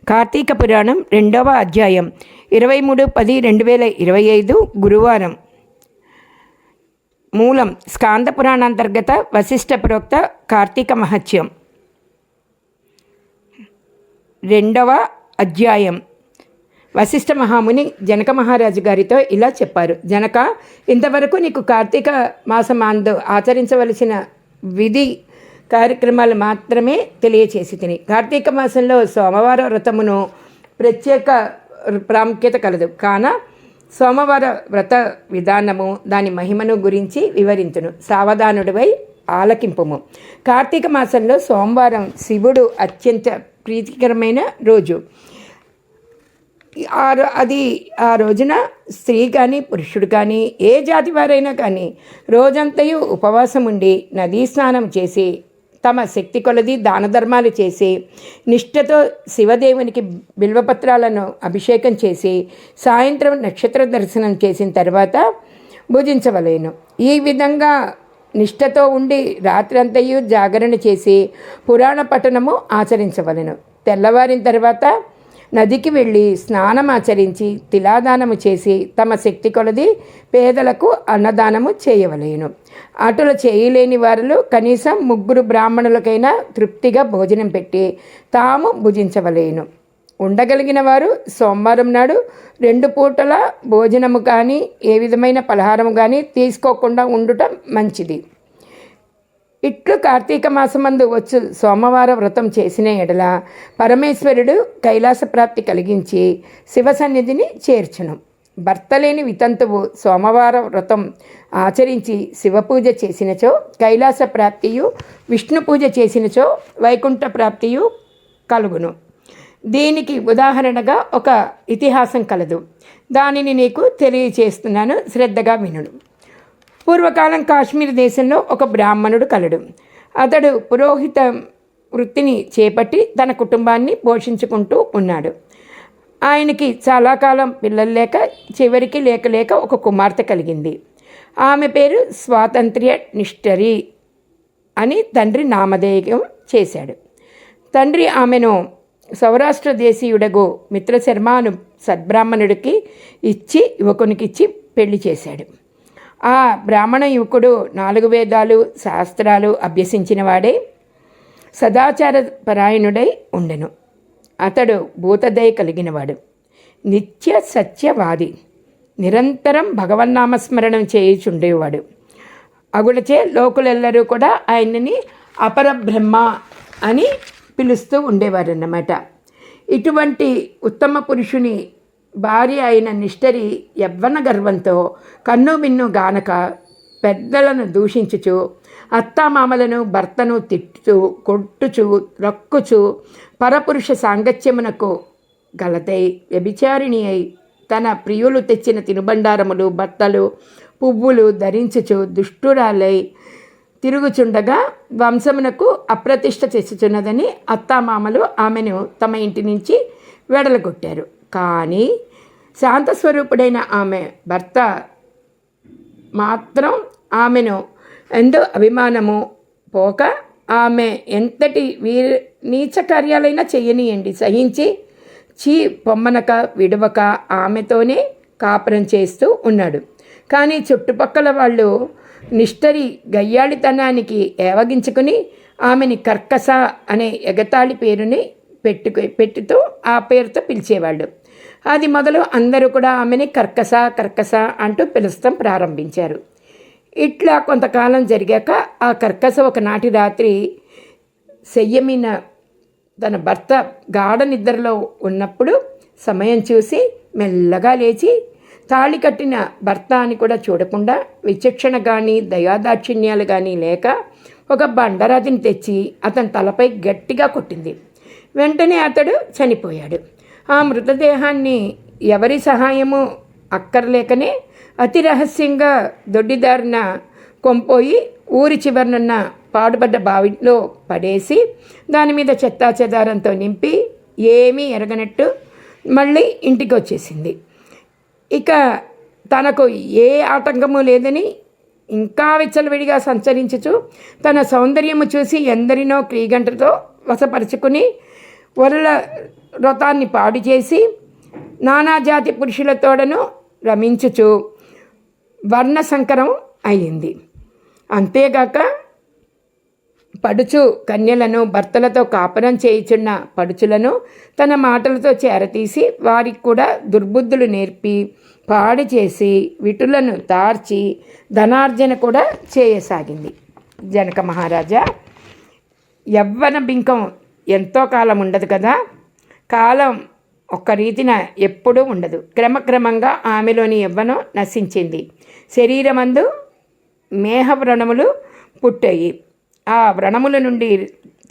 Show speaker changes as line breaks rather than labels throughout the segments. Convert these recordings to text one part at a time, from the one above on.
కార్తీక పురాణం 2వ అధ్యాయం 23/10/2025 గురువారం. మూలం స్కాంద పురాణాంతర్గత వశిష్ఠ ప్రోక్త కార్తీక మహత్యం. 2వ అధ్యాయం. వశిష్ఠ మహాముని జనక మహారాజు గారితో ఇలా చెప్పారు. జనక, ఇంతవరకు నీకు కార్తీక మాసమాందు ఆచరించవలసిన విధి కార్యక్రమాలు మాత్రమే తెలియచేసి తిని. కార్తీక మాసంలో సోమవార వ్రతమును ప్రత్యేక ప్రాముఖ్యత కలదు. కాన సోమవార వ్రత విధానము దాని మహిమను గురించి వివరించును. సావధానుడివై ఆలకింపుము. కార్తీక మాసంలో సోమవారం శివుడు అత్యంత ప్రీతికరమైన రోజు. అది ఆ రోజున స్త్రీ కానీ పురుషుడు కానీ ఏ జాతి వారైనా కానీ రోజంతయు ఉపవాసం ఉండి నదీ స్నానం చేసి తమ శక్తి కొలది దాన ధర్మాలు చేసి నిష్ఠతో శివదేవునికి బిల్వపత్రాలను అభిషేకం చేసి సాయంత్రం నక్షత్ర దర్శనం చేసిన తర్వాత భుజించవలేను. ఈ విధంగా నిష్ఠతో ఉండి రాత్రంతయు జాగరణ చేసి పురాణ పఠనము ఆచరించవలెను. తెల్లవారిన తర్వాత నదికి వెళ్ళి స్నానం ఆచరించి తిలాదానము చేసి తమ శక్తి కొలది పేదలకు అన్నదానము చేయవలేను. అటులు చేయలేని వారు కనీసం 3 బ్రాహ్మణులకైనా తృప్తిగా భోజనం పెట్టి తాము భుజించవలేను. ఉండగలిగిన వారు సోమవారం నాడు 2 పూటల భోజనము కానీ ఏ విధమైన పలహారము కానీ తీసుకోకుండా ఉండటం మంచిది. ఇట్లు కార్తీక మాసమందు వచ్చు సోమవార వ్రతం చేసిన ఎడల పరమేశ్వరుడు కైలాస ప్రాప్తి కలిగించి శివ సన్నిధిని చేర్చును. భర్త లేని వితంతువు సోమవార వ్రతం ఆచరించి శివపూజ చేసినచో కైలాస ప్రాప్తియు, విష్ణు పూజ చేసినచో వైకుంఠ ప్రాప్తియు కలుగును. దీనికి ఉదాహరణగా ఒక ఇతిహాసం కలదు. దానిని నీకు తెలియచేస్తున్నాను, శ్రద్ధగా వినుడు. పూర్వకాలం కాశ్మీర్ దేశంలో ఒక బ్రాహ్మణుడు కలడు. అతడు పురోహిత వృత్తిని చేపట్టి తన కుటుంబాన్ని పోషించుకుంటూ ఉన్నాడు. ఆయనకి చాలా కాలం పిల్లలు లేక చివరికి లేక ఒక కుమార్తె కలిగింది. ఆమె పేరు స్వాతంత్ర్య నిష్ఠరి అని తండ్రి నామధేయం చేశాడు. తండ్రి ఆమెను సౌరాష్ట్ర దేశీయుడగు మిత్రశర్మ అను సద్బ్రాహ్మణుడికి యువకునికిచ్చి పెళ్లి చేశాడు. ఆ బ్రాహ్మణ యువకుడు 4 వేదాలు శాస్త్రాలు అభ్యసించిన వాడే సదాచార పరాయణుడై ఉండెను. అతడు భూతదయ కలిగినవాడు, నిత్య సత్యవాది, నిరంతరం భగవన్నామస్మరణం చేయుచుండేవాడు. అగులచే లోకులెల్లరూ కూడా ఆయనని అపరబ్రహ్మ అని పిలుస్తూ ఉండేవారన్నమాట. ఇటువంటి ఉత్తమ పురుషుని భార్య అయిన నిష్ఠరి యవ్వన గర్వంతో కన్నుమిన్ను గానక పెద్దలను దూషించుచు అత్తామామలను భర్తను తిట్టుచు కొట్టుచు రక్కుచు పరపురుష సాంగత్యమునకు గలతై వ్యభిచారిణి అయి తన ప్రియులు తెచ్చిన తినుబండారములు బట్టలు పువ్వులు ధరించుచు దుష్టురాలై తిరుగుచుండగా వంశమునకు అప్రతిష్ట తెచ్చుచున్నదని అత్తామామలు ఆమెను తమ ఇంటి నుంచి వెడలగొట్టారు. కానీ శాంతస్వరూపుడైన ఆమె భర్త మాత్రం ఆమెను ఎంతో అభిమానము పోక ఆమె ఎంతటి నీచ కార్యాలైనా చెయ్యనియండి సహించి పొమ్మనక విడవక ఆమెతోనే కాపురం చేస్తూ ఉన్నాడు. కానీ చుట్టుపక్కల వాళ్ళు నిష్ఠరి గయ్యాళితనానికి ఏవగించుకుని ఆమెని కర్కస అనే ఎగతాళి పేరుని పెట్టుతూ ఆ పేరుతో పిలిచేవాళ్ళు. అది మొదలు అందరూ కూడా ఆమెని కర్కస అంటూ పిలుస్తాం ప్రారంభించారు. ఇట్లా కొంతకాలం జరిగాక ఆ కర్కస ఒకనాటి రాత్రి శయ్యమీన తన భర్త గాఢ నిద్రలో ఉన్నప్పుడు సమయం చూసి మెల్లగా లేచి తాళి కట్టిన భర్త అని కూడా చూడకుండా విచక్షణ కానీ దయాదాక్షిణ్యాలు కానీ లేక ఒక బండరాతిని తెచ్చి అతని తలపై గట్టిగా కొట్టింది. వెంటనే అతడు చనిపోయాడు. ఆ మృతదేహాన్ని ఎవరి సహాయము అక్కర్లేకనే అతి రహస్యంగా దొడ్డిదారిన కొంపోయి ఊరి చివరనున్న పాడుబడ్డ బావిలో పడేసి దాని మీద చెత్తాచెదారంతో నింపి ఏమీ ఎరగనట్టు మళ్ళీ ఇంటికి వచ్చేసింది. ఇక తనకు ఏ ఆటంకము లేదని ఇంకా విచ్చలవిడిగా సంచరించుచు తన సౌందర్యము చూసి ఎందరినో క్రీగంటతో వశపరుచుకుని వ్రతాన్ని పాడు చేసి నానాజాతి పురుషులతోడను రమించుచు వర్ణ సంకరం అయింది. అంతేగాక పడుచు కన్యలను, భర్తలతో కాపురం చేయుచున్న పడుచులను తన మాటలతో చేరతీసి వారికి కూడా దుర్బుద్ధులు నేర్పి పాడు చేసి విటులను తార్చి ధనార్జన కూడా చేయసాగింది. జనక మహారాజా, యవ్వన బింకం ఎంతో కాలం ఉండదు కదా, కాలం ఒక్క రీతిన ఎప్పుడూ ఉండదు. క్రమక్రమంగా ఆమెలోని యవ్వనం నశించింది. శరీరమందు మేహ వ్రణములు పుట్టాయి. ఆ వ్రణముల నుండి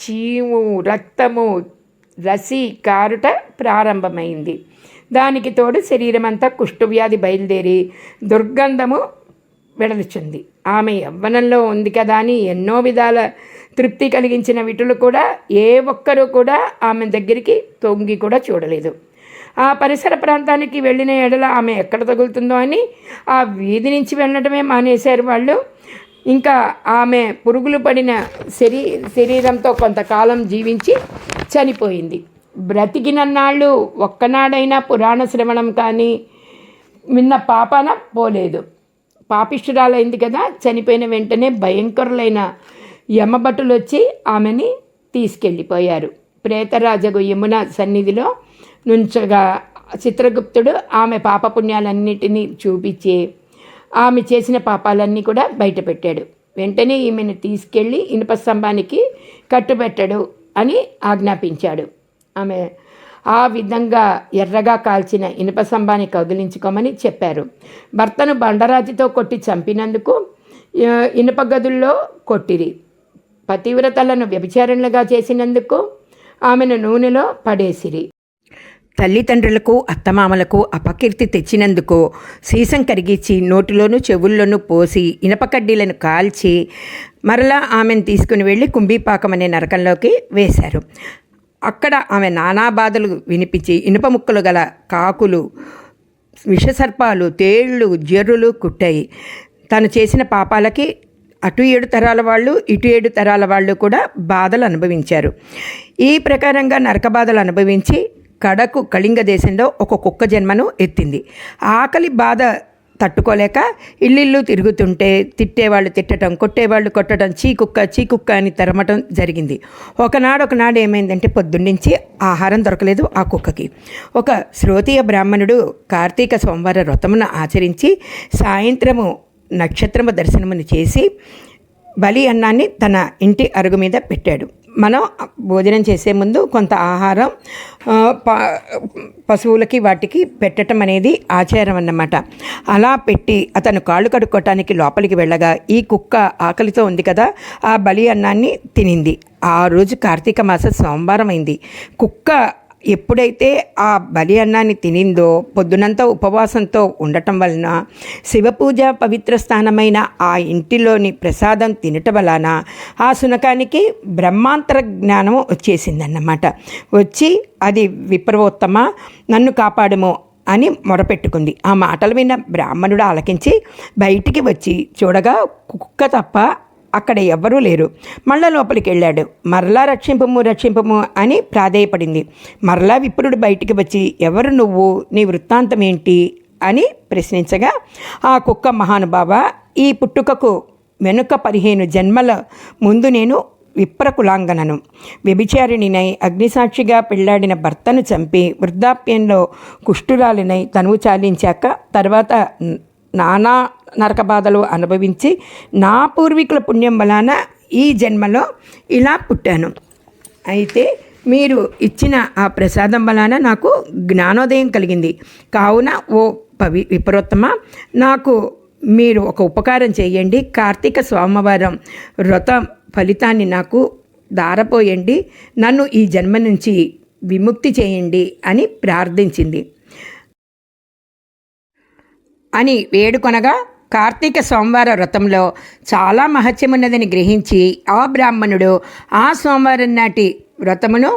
చీము, రక్తము, రసి కారుట ప్రారంభమైంది. దానికి తోడు శరీరమంతా కుష్ఠవ్యాధి బయలుదేరి దుర్గంధము వెడలుచుంది. ఆమె యవ్వనంలో ఉంది కదా అని ఎన్నో విధాల తృప్తి కలిగించిన విటులు కూడా ఏ ఒక్కరూ కూడా ఆమె దగ్గరికి తొంగి కూడా చూడలేదు. ఆ పరిసర ప్రాంతానికి వెళ్ళిన ఎడల ఆమె ఎక్కడ తగులుతుందో అని ఆ వీధి నుంచి వెళ్ళడమే మానేశారు వాళ్ళు. ఇంకా ఆమె పురుగులు పడిన శరీరంతో కొంతకాలం జీవించి చనిపోయింది. బ్రతికినన్నాళ్ళు ఒక్కనాడైనా పురాణ శ్రవణం కానీ విన్న పాపాన పోలేదు. పాపిష్ఠురాలైంది కదా, చనిపోయిన వెంటనే భయంకరులైన యమభటులు వచ్చి ఆమెని తీసుకెళ్ళిపోయారు. ప్రేతరాజగు యమున సన్నిధిలో నుంచగా చిత్రగుప్తుడు ఆమె పాపపుణ్యాలన్నిటినీ చూపించి ఆమె చేసిన పాపాలన్నీ కూడా బయటపెట్టాడు. వెంటనే ఈమెను తీసుకెళ్ళి ఇనుప స్తంభానికి కట్టుబెట్టడు అని ఆజ్ఞాపించాడు. ఆమె ఆ విధంగా ఎర్రగా కాల్చిన ఇనుప స్తంభాన్ని కదిలించుకోమని చెప్పారు. భర్తను బండరాతితో కొట్టి చంపినందుకు ఇనుప గదుల్లో కొట్టిరి. పతివ్రతలను వ్యభిచారణలుగా చేసినందుకు ఆమెను నూనెలో పడేసిరి. తల్లిదండ్రులకు అత్తమామలకు అపకీర్తి తెచ్చినందుకు సీసం కరిగించి నోటిలోనూ చెవుల్లోనూ పోసి ఇనప కడ్డీలను కాల్చి మరలా ఆమెను తీసుకుని వెళ్ళి కుంభీపాకం అనే నరకంలోకి వేశారు. అక్కడ ఆమె నానా బాధలు వినిపించి ఇనుప ముక్కలు గల కాకులు, విషసర్పాలు, తేళ్లు, జర్రులు కుట్టాయి. తను చేసిన పాపాలకి అటు 7 తరాల వాళ్ళు, ఇటు 7 తరాల వాళ్ళు కూడా బాధలు అనుభవించారు. ఈ ప్రకారంగా నరక బాధలు అనుభవించి కడకు కళింగ దేశంలో ఒక కుక్క జన్మను ఎత్తింది. ఆకలి బాధ తట్టుకోలేక ఇల్లిల్లు తిరుగుతుంటే తిట్టేవాళ్ళు తిట్టడం, కొట్టేవాళ్ళు కొట్టడం, చీకుక్క అని తరమటం జరిగింది. ఒకనాడు ఏమైందంటే పొద్దున్నుంచి ఆహారం దొరకలేదు ఆ కుక్కకి. ఒక శ్రోతీయ బ్రాహ్మణుడు కార్తీక సోమవార వ్రతమును ఆచరించి సాయంత్రము నక్షత్రము దర్శనమును చేసి బలి అన్నాన్ని తన ఇంటి అరుగు మీద పెట్టాడు. మనం భోజనం చేసే ముందు కొంత ఆహారం పశువులకి వాటికి పెట్టడం అనేది ఆచారం అన్నమాట. అలా పెట్టి అతను కాళ్ళు కడుక్కోవటానికి లోపలికి వెళ్ళగా ఈ కుక్క ఆకలితో ఉంది కదా, ఆ బలి అన్నాన్ని తినింది. ఆ రోజు కార్తీక మాస సోమవారం అయింది. కుక్క ఎప్పుడైతే ఆ బలి అన్నాన్ని తినిందో పొద్దునంతా ఉపవాసంతో ఉండటం వలన శివపూజ పవిత్ర స్థానమైన ఆ ఇంటిలోని ప్రసాదం తినటం వలన ఆ శునకానికి బ్రహ్మాంతర జ్ఞానం వచ్చేసిందన్నమాట. వచ్చి అది విప్రవోత్తమ నన్ను కాపాడము అని మొరపెట్టుకుంది. ఆ మాటలు విన్న బ్రాహ్మణుడు ఆలకించి బయటికి వచ్చి చూడగా కుక్క తప్ప అక్కడ ఎవ్వరూ లేరు. మళ్ళా లోపలికి వెళ్ళాడు. మరలా రక్షింపము అని ప్రాధేయపడింది. మరలా విప్రుడు బయటికి వచ్చి ఎవరు నువ్వు, నీ వృత్తాంతం ఏంటి అని ప్రశ్నించగా ఆ కుక్క మహానుభావ, ఈ పుట్టుకకు వెనుక 15 జన్మల ముందు నేను విప్రకులాంగనను, వ్యభిచారిణినై అగ్నిసాక్షిగా పెళ్లాడిన భర్తను చంపి వృద్ధాప్యంలో కుష్ఠురాలినై తనువు చాలించాక తర్వాత నానా నరక బాధలు అనుభవించి నా పూర్వీకుల పుణ్యం వలన ఈ జన్మలో ఇలా పుట్టాను. అయితే మీరు ఇచ్చిన ఆ ప్రసాదం వలన నాకు జ్ఞానోదయం కలిగింది. కావున ఓ విప్రోత్తమ, నాకు మీరు ఒక ఉపకారం చేయండి. కార్తీక సోమవారం వ్రత ఫలితాన్ని నాకు దారపోయండి. నన్ను ఈ జన్మ నుంచి విముక్తి చేయండి అని ప్రార్థించింది. అని వేడుకొనగా కార్తీక సోమవార వ్రతంలో చాలా మహత్యమున్నదని గ్రహించి ఆ బ్రాహ్మణుడు ఆ సోమవారం నాటి వ్రతమును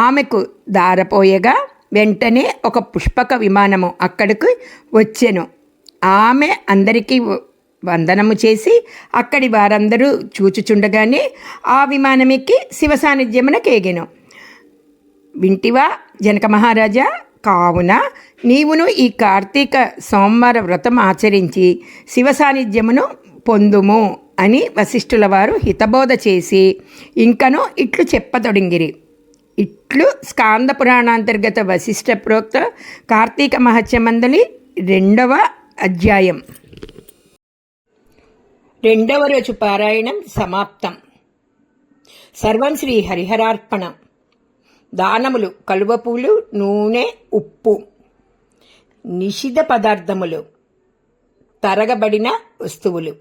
ఆమెకు దారపోయగా వెంటనే ఒక పుష్పక విమానము అక్కడికి వచ్చెను. ఆమె అందరికీ వందనము చేసి అక్కడి వారందరూ చూచుచుండగానే ఆ విమానమెక్కి శివ సాన్నిధ్యమున కేగెను. వింటివా జనక మహారాజా, కావున నీవును ఈ కార్తీక సోమవార వ్రతం ఆచరించి శివ సాన్నిధ్యమును పొందుము అని వశిష్ఠుల వారు హితబోధ చేసి ఇంకను ఇట్లు చెప్పతొడింగిరి. ఇట్లు స్కాంద పురాణాంతర్గత వశిష్ఠ ప్రోక్త కార్తీక మహత్యమందలి 2వ అధ్యాయం. 2వ రోజు పారాయణం సమాప్తం. సర్వం శ్రీ హరిహరార్పణం. దానములు: కలువపూలు, నూనె, ఉప్పు. నిషిద్ధ పదార్థములు: తరగబడిన వస్తువులు.